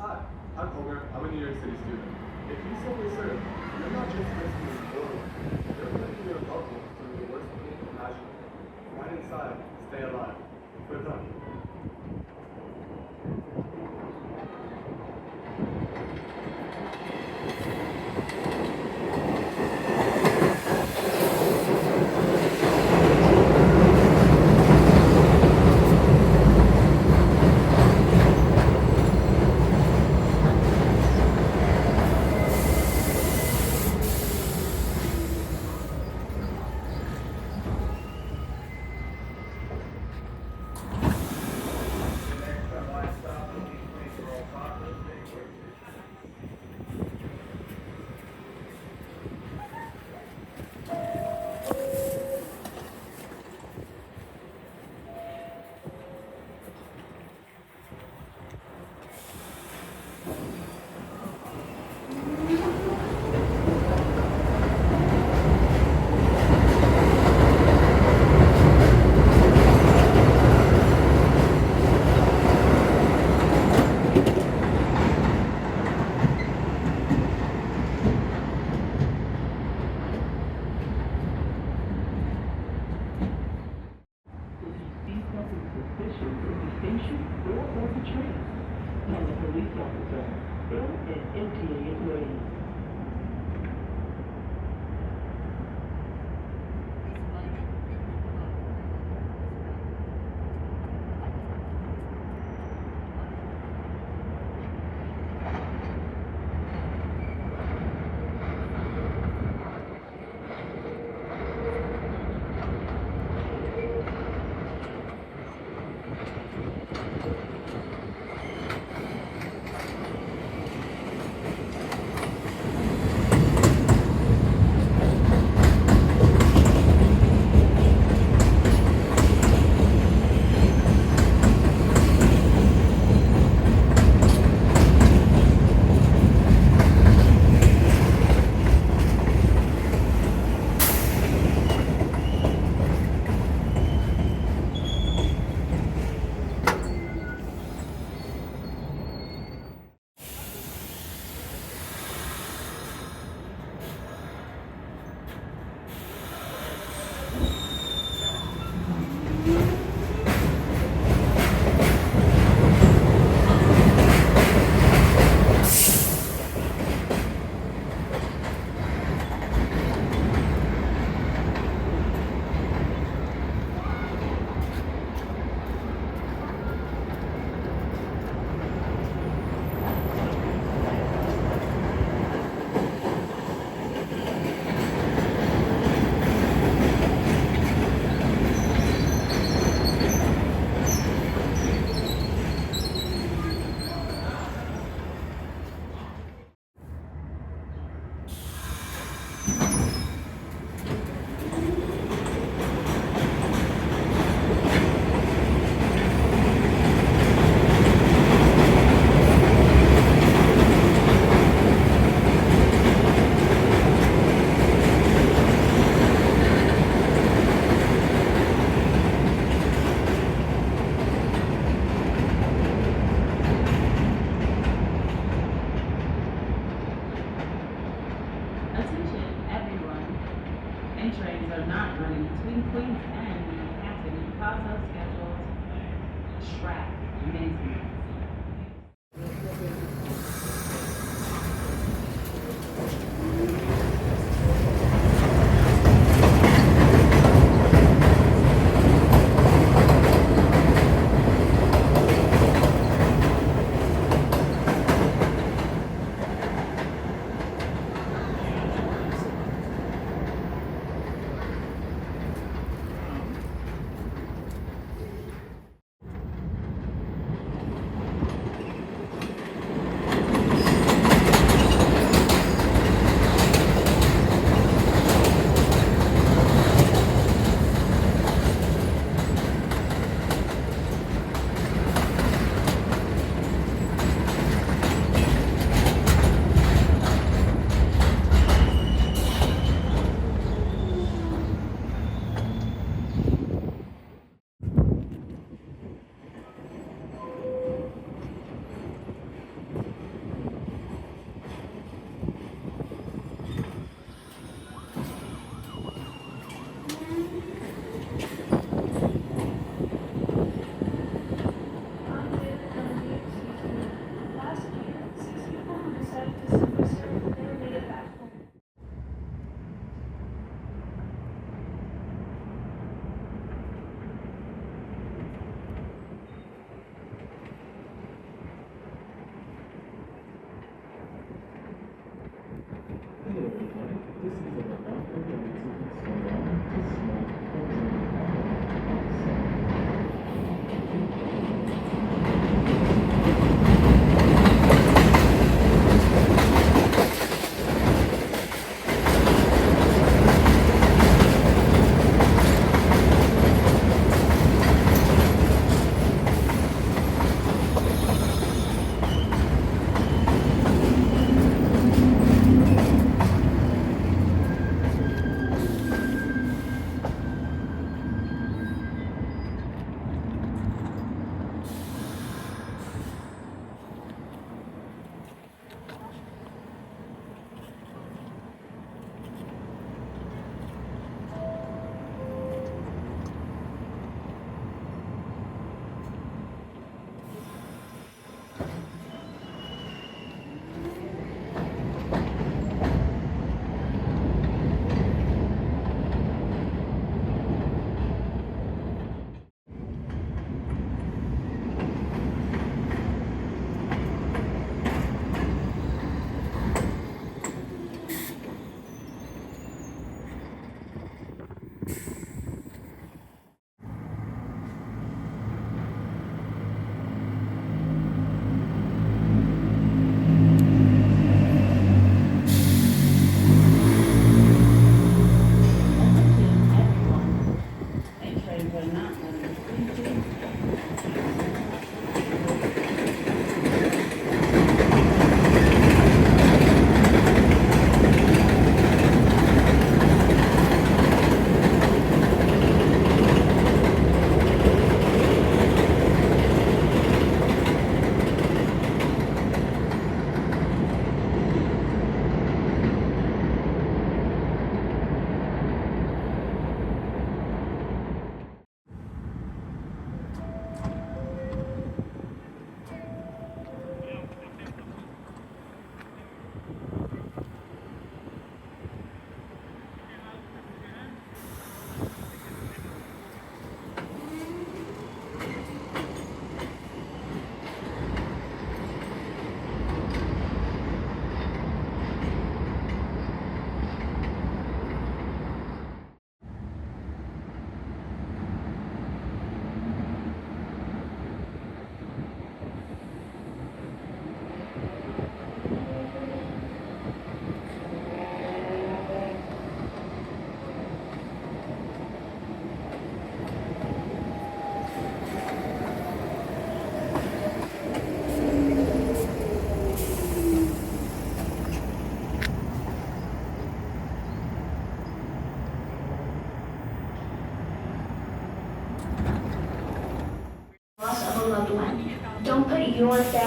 Hi, I'm Homer. I'm a New York City student. If you simply serve, you're not just risking your life, you're protecting your loved ones from the worst pain imaginable. Right inside, stay alive. For them. Trains are not running between Queens and Manhattan because of scheduled track maintenance.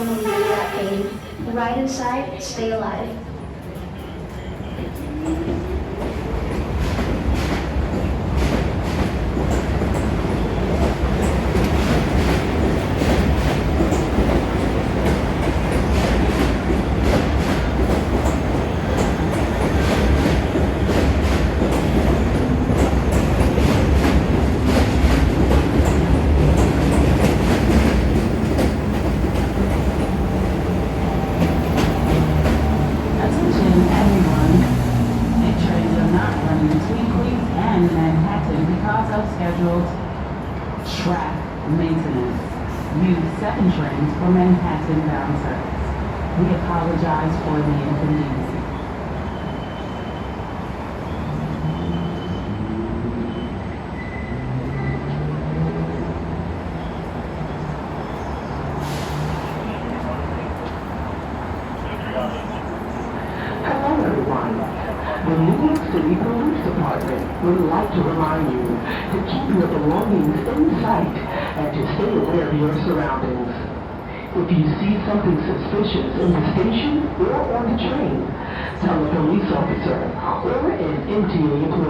minimum you got paid. Ride inside, stay alive. Maintenance. Use 7 trains for Manhattan bound service. We apologize for the inconvenience. Hello everyone. The New York City Police Department would like to remind you to keep your belongings in sight and to stay aware of your surroundings. If you see something suspicious in the station or on the train, tell a police officer or an MTA employee.